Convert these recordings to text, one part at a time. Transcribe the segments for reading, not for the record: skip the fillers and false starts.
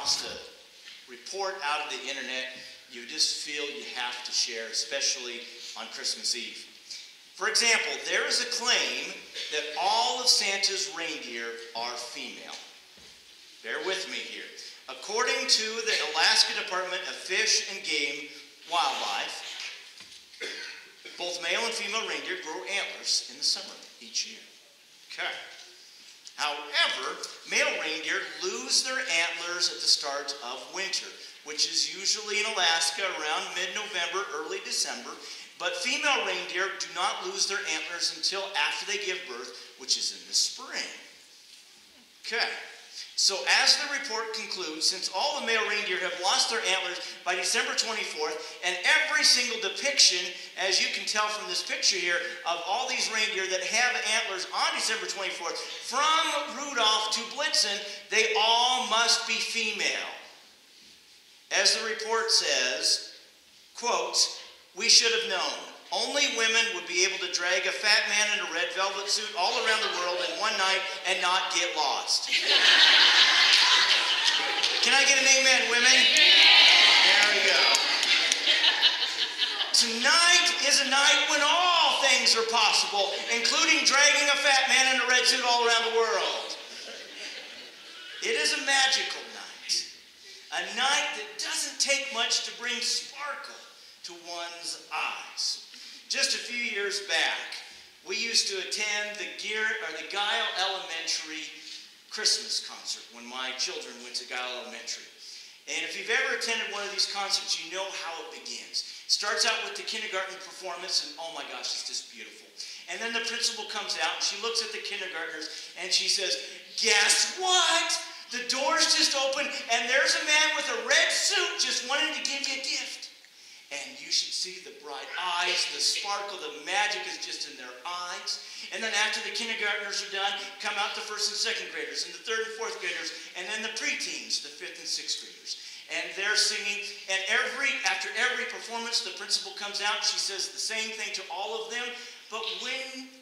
wants to report out of the internet you just feel you have to share, especially on Christmas Eve. For example, there is a claim that all of Santa's reindeer are female. Bear with me here. According to the Alaska Department of Fish and Game Wildlife, both male and female reindeer grow antlers in the summer each year. Okay. However, male reindeer lose their antlers at the start of winter, which is usually in Alaska around mid-November, early December. But female reindeer do not lose their antlers until after they give birth, which is in the spring. Okay. So as the report concludes, since all the male reindeer have lost their antlers by December 24th, and every single depiction, as you can tell from this picture here, of all these reindeer that have antlers on December 24th, from Rudolph to Blitzen, they all must be female. As the report says, quote, "We should have known. Only women would be able to drag a fat man in a red velvet suit all around the world in one night and not get lost." Can I get an amen, women? There we go. Tonight is a night when all things are possible, including dragging a fat man in a red suit all around the world. It is a magical night. A night that doesn't take much to bring sparkle to one's eyes. Just a few years back, we used to attend the Guile Elementary Christmas concert when my children went to Guile Elementary. And if you've ever attended one of these concerts, you know how it begins. It starts out with the kindergarten performance, and oh my gosh, it's just beautiful. And then the principal comes out, and she looks at the kindergartners, and she says, "Guess what? The doors just opened, and there's a man with a red suit just wanting to give you a gift." And you should see the bright eyes, the sparkle, the magic is just in their eyes. And then after the kindergartners are done, come out the first and second graders, and the third and fourth graders, and then the preteens, the fifth and sixth graders. And they're singing, and after every performance, the principal comes out, she says the same thing to all of them. But when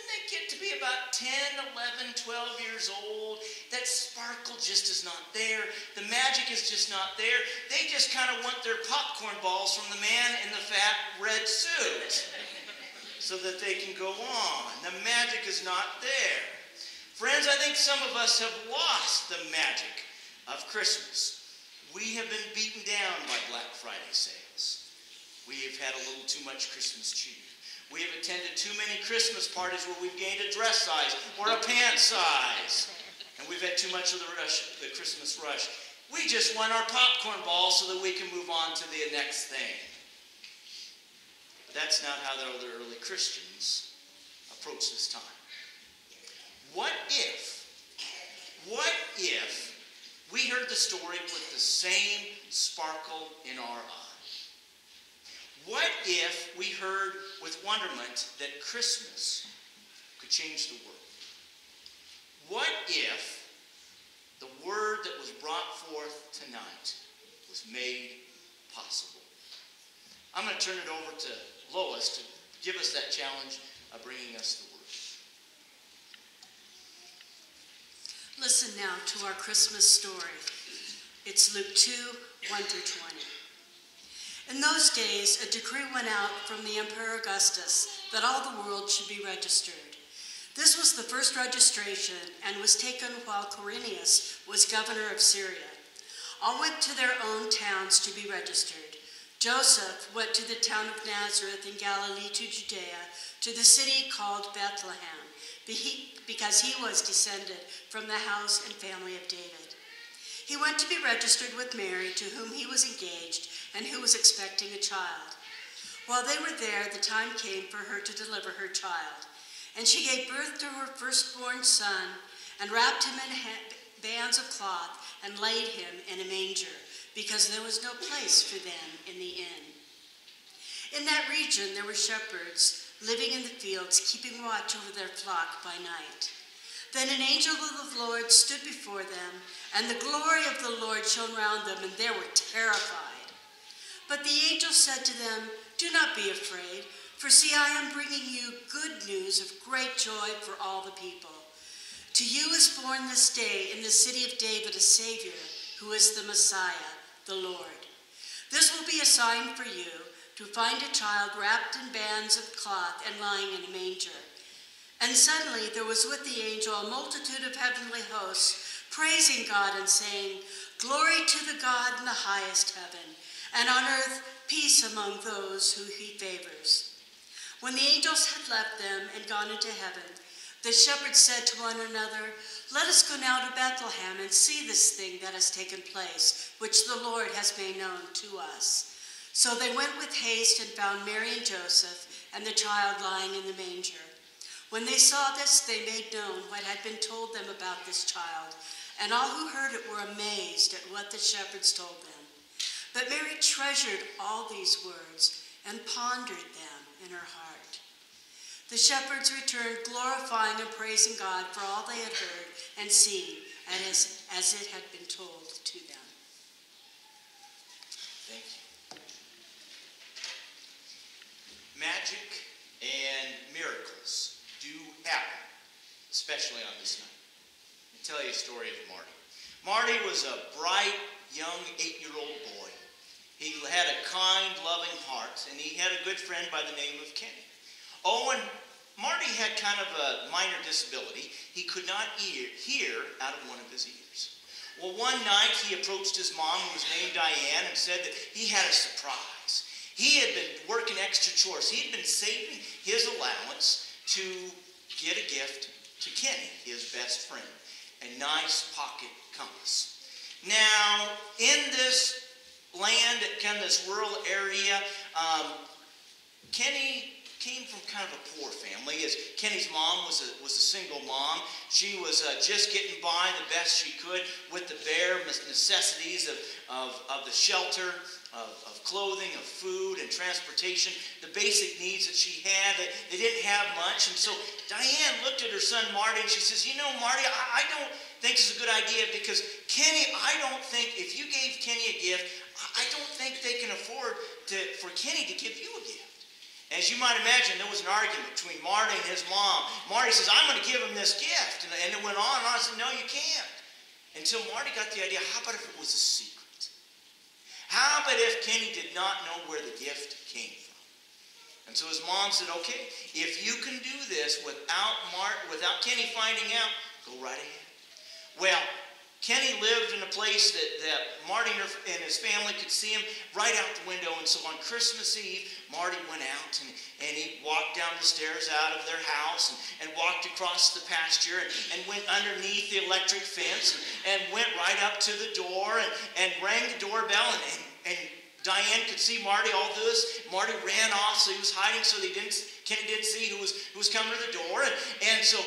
they get to be about 10, 11, 12 years old, that sparkle just is not there. The magic is just not there. They just kind of want their popcorn balls from the man in the fat red suit so that they can go on. The magic is not there. Friends, I think some of us have lost the magic of Christmas. We have been beaten down by Black Friday sales. We have had a little too much Christmas cheer. We have attended too many Christmas parties where we've gained a dress size or a pant size. And we've had too much of the Christmas rush. We just want our popcorn ball so that we can move on to the next thing. But that's not how the early Christians approached this time. What if we heard the story with the same sparkle in our eye? What if we heard with wonderment that Christmas could change the world? What if the word that was brought forth tonight was made possible? I'm going to turn it over to Lois to give us that challenge of bringing us the word. Listen now to our Christmas story. It's Luke 2, 1 through 20. In those days, a decree went out from the Emperor Augustus that all the world should be registered. This was the first registration and was taken while Quirinius was governor of Syria. All went to their own towns to be registered. Joseph went to the town of Nazareth in Galilee to Judea, to the city called Bethlehem, because he was descended from the house and family of David. He went to be registered with Mary, to whom he was engaged and who was expecting a child. While they were there, the time came for her to deliver her child. And she gave birth to her firstborn son and wrapped him in bands of cloth and laid him in a manger, because there was no place for them in the inn. In that region there were shepherds living in the fields, keeping watch over their flock by night. Then an angel of the Lord stood before them, and the glory of the Lord shone round them, and they were terrified. But the angel said to them, "Do not be afraid, for see, I am bringing you good news of great joy for all the people. To you is born this day in the city of David a Savior, who is the Messiah, the Lord. This will be a sign for you, to find a child wrapped in bands of cloth and lying in a manger." And suddenly there was with the angel a multitude of heavenly hosts, praising God and saying, "Glory to the God in the highest heaven, and on earth peace among those who he favors." When the angels had left them and gone into heaven, the shepherds said to one another, "Let us go now to Bethlehem and see this thing that has taken place, which the Lord has made known to us." So they went with haste and found Mary and Joseph and the child lying in the manger. When they saw this, they made known what had been told them about this child, and all who heard it were amazed at what the shepherds told them. But Mary treasured all these words and pondered them in her heart. The shepherds returned, glorifying and praising God for all they had heard and seen, as it had been told to them. Thank you. Magic and miracles do happen, especially on this night. I'll tell you a story of Marty. Marty was a bright, young 8-year-old boy. He had a kind, loving heart, and he had a good friend by the name of Kenny. Oh, and Marty had kind of a minor disability. He could not hear out of one of his ears. Well, one night he approached his mom, who was named Diane, and said that he had a surprise. He had been working extra chores. He had been saving his allowance to get a gift to Kenny, his best friend, a nice pocket compass. Now, in this land, kind of this rural area, Kenny came from kind of a poor family. As Kenny's mom was a single mom. She was just getting by the best she could with the bare necessities of the shelter, of clothing, of food, and transportation, the basic needs that she had. They didn't have much. And so Diane looked at her son Marty and she says, "You know, Marty, I don't think this is a good idea, because Kenny, I don't think if you gave Kenny a gift, I don't think they can afford for Kenny to give you a gift." As you might imagine, there was an argument between Marty and his mom. Marty says, "I'm going to give him this gift." And it went on and on. I said, "No, you can't." Until Marty got the idea, how about if it was a secret? How about if Kenny did not know where the gift came from? And so his mom said, "Okay, if you can do this without Kenny finding out, go right ahead." Well, Kenny lived in a place that Marty and his family could see him right out the window. And so on Christmas Eve, Marty went out and he walked down the stairs out of their house and walked across the pasture and went underneath the electric fence and went right up to the door and rang the doorbell. And Diane could see Marty all do this. Marty ran off, so he was hiding so Kenny didn't see who was coming to the door. And so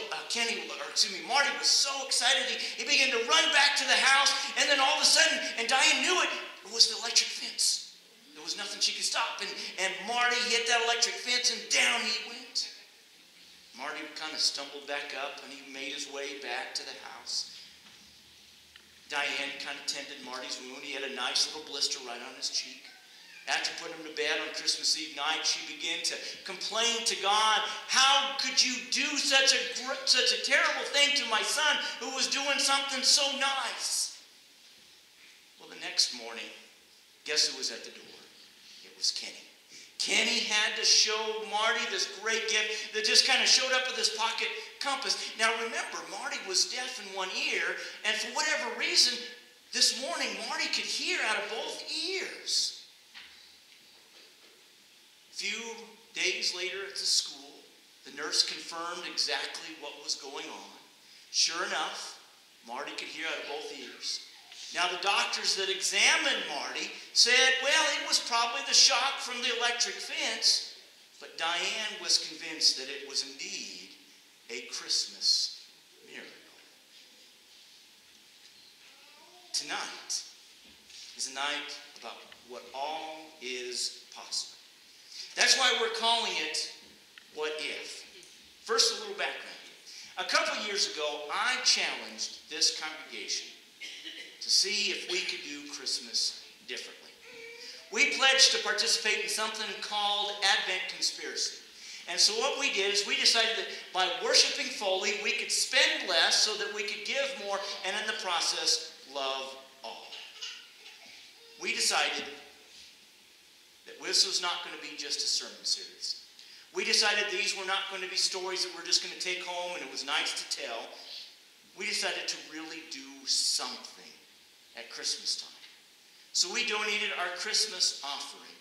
Marty was so excited, he began to run back to the house. And then all of a sudden, and Diane knew it was the electric fence. There was nothing she could stop. And Marty hit that electric fence and down he went. Marty kind of stumbled back up and he made his way back to the house. Diane kind of tended Marty's wound. He had a nice little blister right on his cheek. After putting him to bed on Christmas Eve night, she began to complain to God, "How could you do such a terrible thing to my son who was doing something so nice?" Well, the next morning, guess who was at the door? It was Kenny. Kenny had to show Marty this great gift that just kind of showed up with his pocket compass. Now remember, Marty was deaf in one ear, and for whatever reason, this morning Marty could hear out of both ears. A few days later at the school, the nurse confirmed exactly what was going on. Sure enough, Marty could hear out of both ears. Now, the doctors that examined Marty said, well, it was probably the shock from the electric fence, but Diane was convinced that it was indeed a Christmas miracle. Tonight is a night about what all is possible. That's why we're calling it What If. First, a little background. A couple years ago, I challenged this congregation to see if we could do Christmas differently. We pledged to participate in something called Advent Conspiracy. And so what we did is we decided that by worshiping fully, we could spend less so that we could give more, and in the process, love all. decided that this was not going to be just a sermon series. We decided these were not going to be stories that we're just going to take home and it was nice to tell. We decided to really do something at Christmas time. So we donated our Christmas offering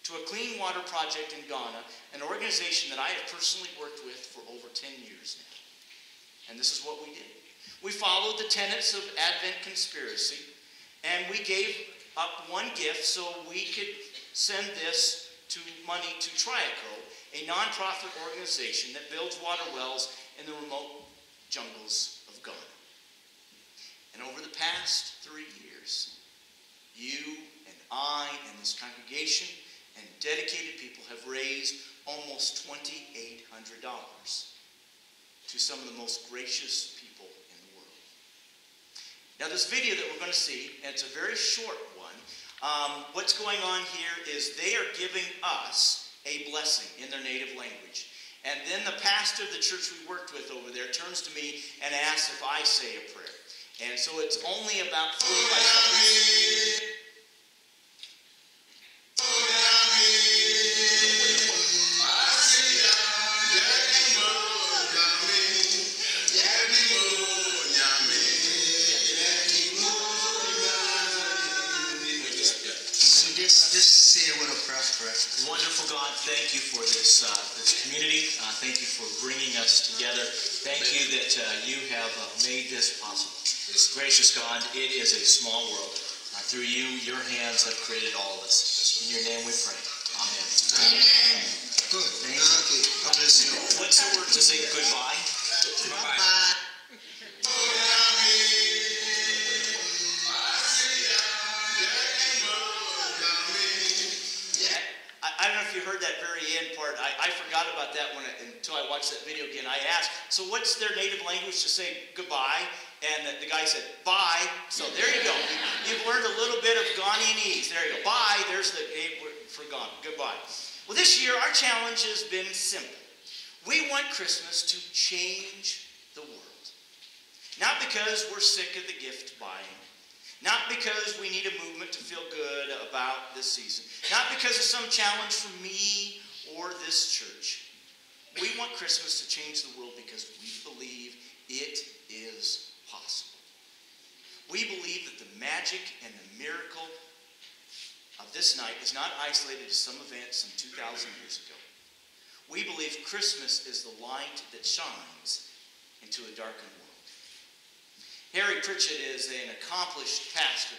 to a clean water project in Ghana, an organization that I have personally worked with for over 10 years now. And this is what we did. We followed the tenets of Advent conspiracy, and we gave up one gift so we could send this to money to Triaco, a nonprofit organization that builds water wells in the remote jungles of Ghana. And over the past 3 years, you and I and this congregation and dedicated people have raised almost $2,800 to some of the most gracious people in the world. Now this video that we're going to see, and it's a very short one, what's going on here is they are giving us a blessing in their native language. And then the pastor of the church we worked with over there turns to me and asks if I say a prayer. And so it's only about 45 seconds. Just say a word of prayer for us. Wonderful God, thank you for this community. Thank you for bringing us together. Thank you that you have made this possible. Gracious God, it is a small world. Through you, your hands have created all of us. In your name we pray. Amen. Amen. Good. Thank you. God bless you. What's the word to say goodbye? Bye-bye. I don't know if you heard that very end part. I forgot about that until I watched that video again. I asked, so what's their native language to say goodbye? And the guy said, bye. So there you go. You've learned a little bit of Ghanese. There you go. Bye. There's the word for Ghana. Goodbye. Well, this year our challenge has been simple. We want Christmas to change the world. Not because we're sick of the gift buying. Not because we need a movement to feel good about this season. Not because of some challenge from me or this church. We want Christmas to change the world because we believe it is possible. We believe that the magic and the miracle of this night is not isolated to some event some 2,000 years ago. We believe Christmas is the light that shines into a darkened world. Harry Pritchett is an accomplished pastor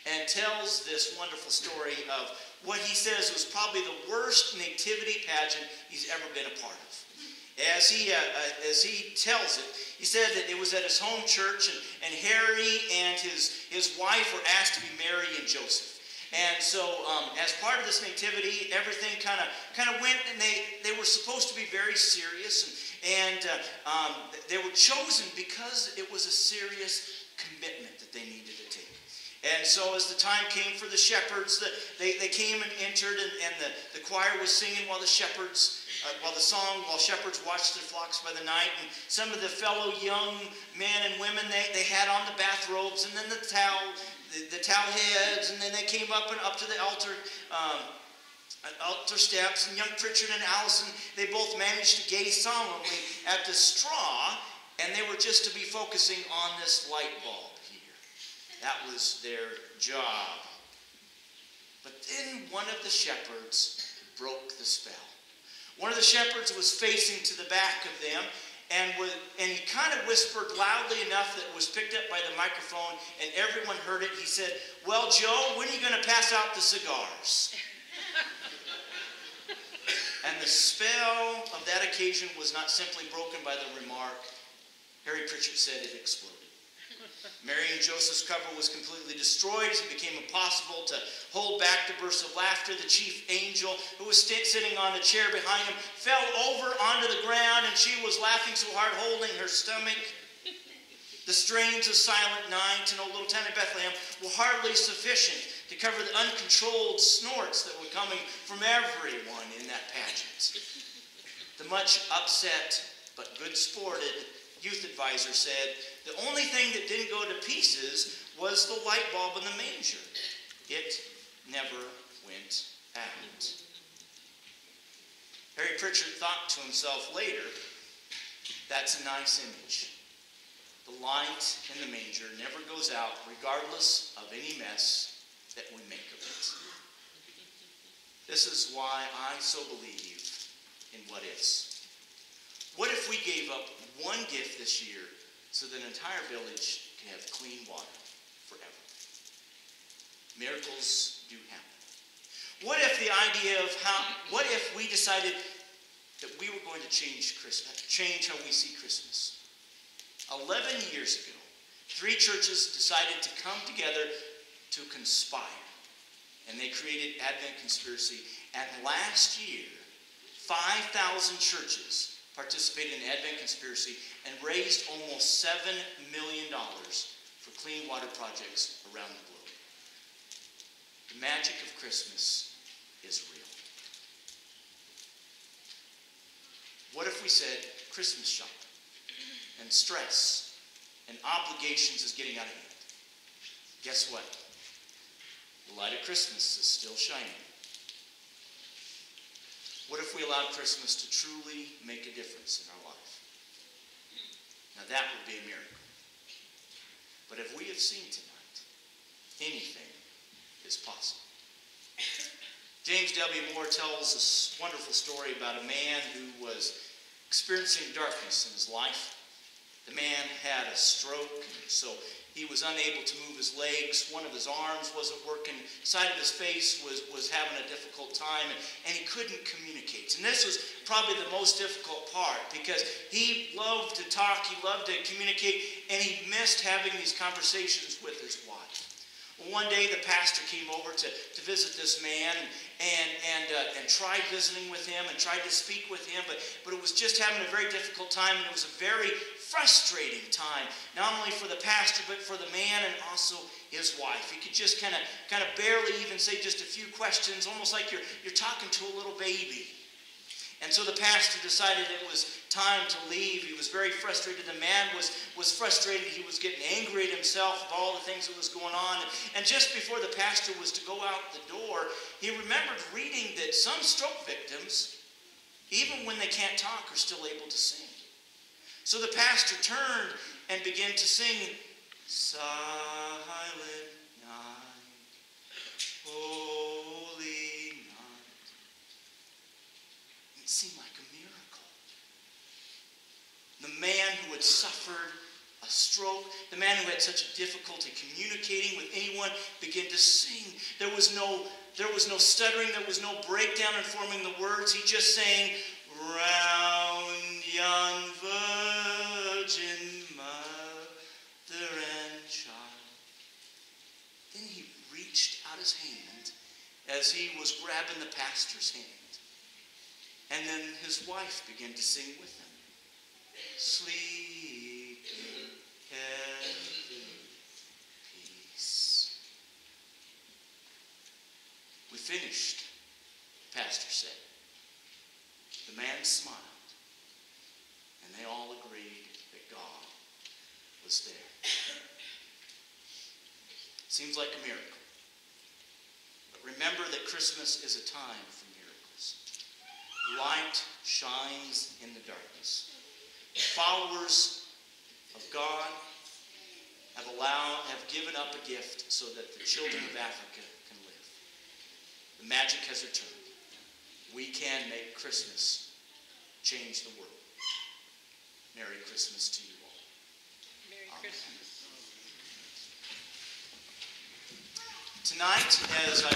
and tells this wonderful story of what he says was probably the worst nativity pageant he's ever been a part of. As he tells it, he said that it was at his home church, and Harry and his wife were asked to be Mary and Joseph. And so as part of this nativity, everything kind of went, and they were supposed to be very serious, and they were chosen because it was a serious commitment that they needed to take. And so as the time came for the shepherds, they came and entered, and the choir was singing while shepherds watched their flocks by the night. And some of the fellow young men and women, they had on the bathrobes and then the towel heads, and then they came up to the altar steps, and young Pritchard and Allison, they both managed to gaze solemnly at the straw, and they were just to be focusing on this light bulb here. That was their job. But then one of the shepherds broke the spell. One of the shepherds was facing to the back of them, and he kind of whispered loudly enough that it was picked up by the microphone, and everyone heard it. He said, "Well, Joe, when are you going to pass out the cigars?" And the spell of that occasion was not simply broken by the remark. Harry Pritchett said it exploded. Mary and Joseph's cover was completely destroyed as it became impossible to hold back the burst of laughter. The chief angel, who was sitting on a chair behind him, fell over onto the ground, and she was laughing so hard, holding her stomach. The strains of Silent Night and O Little Town of Bethlehem were hardly sufficient to cover the uncontrolled snorts that were coming from everyone in that pageant. The much upset but good-sported youth advisor said the only thing that didn't go to pieces was the light bulb in the manger. It never Pritchard thought to himself later, that's a nice image. The light in the manger never goes out regardless of any mess that we make of it. This is why I so believe in what is. What if we gave up one gift this year so that an entire village can have clean water forever? Miracles do happen. What if the idea of what if we decided that we were going to change how we see Christmas? 11 years ago, 3 churches decided to come together to conspire. And they created Advent Conspiracy. And last year, 5,000 churches participated in Advent Conspiracy and raised almost $7 million for clean water projects around the globe. The magic of Christmas is real. What if we said Christmas shopping and stress and obligations is getting out of hand? Guess what? The light of Christmas is still shining. What if we allowed Christmas to truly make a difference in our life? Now that would be a miracle. But if we have seen tonight, anything is possible. James W. Moore tells this wonderful story about a man who was experiencing darkness in his life. The man had a stroke, and so he was unable to move his legs. One of his arms wasn't working. The side of his face was having a difficult time, and he couldn't communicate. And this was probably the most difficult part because he loved to talk, he loved to communicate, and he missed having these conversations with his wife. One day the pastor came over to visit this man and tried visiting with him and tried to speak with him, but it was just having a very difficult time, and it was a very frustrating time, not only for the pastor but for the man and also his wife. He could just kind of barely even say just a few questions, almost like you're talking to a little baby. And so the pastor decided it was time to leave. He was very frustrated. The man was frustrated. He was getting angry at himself of all the things that was going on. And just before the pastor was to go out the door, he remembered reading that some stroke victims, even when they can't talk, are still able to sing. So the pastor turned and began to sing, Silent Night, Holy Night. It seemed like a miracle. The man who had suffered a stroke, the man who had such a difficulty communicating with anyone, began to sing. There was no stuttering, there was no breakdown in forming the words. He just sang, round yon virgin mother and child. Then he reached out his hand as he was grabbing the pastor's hand. And then his wife began to sing with him. Sleep in heaven, peace. We finished, the pastor said. The man smiled, and they all agreed that God was there. Seems like a miracle. But remember that Christmas is a time for miracles. Light shines in the darkness. The followers of God have given up a gift so that the children of Africa can live. The magic has returned. We can make Christmas change the world. Merry Christmas to you all. Merry Amen. Christmas. Tonight, as I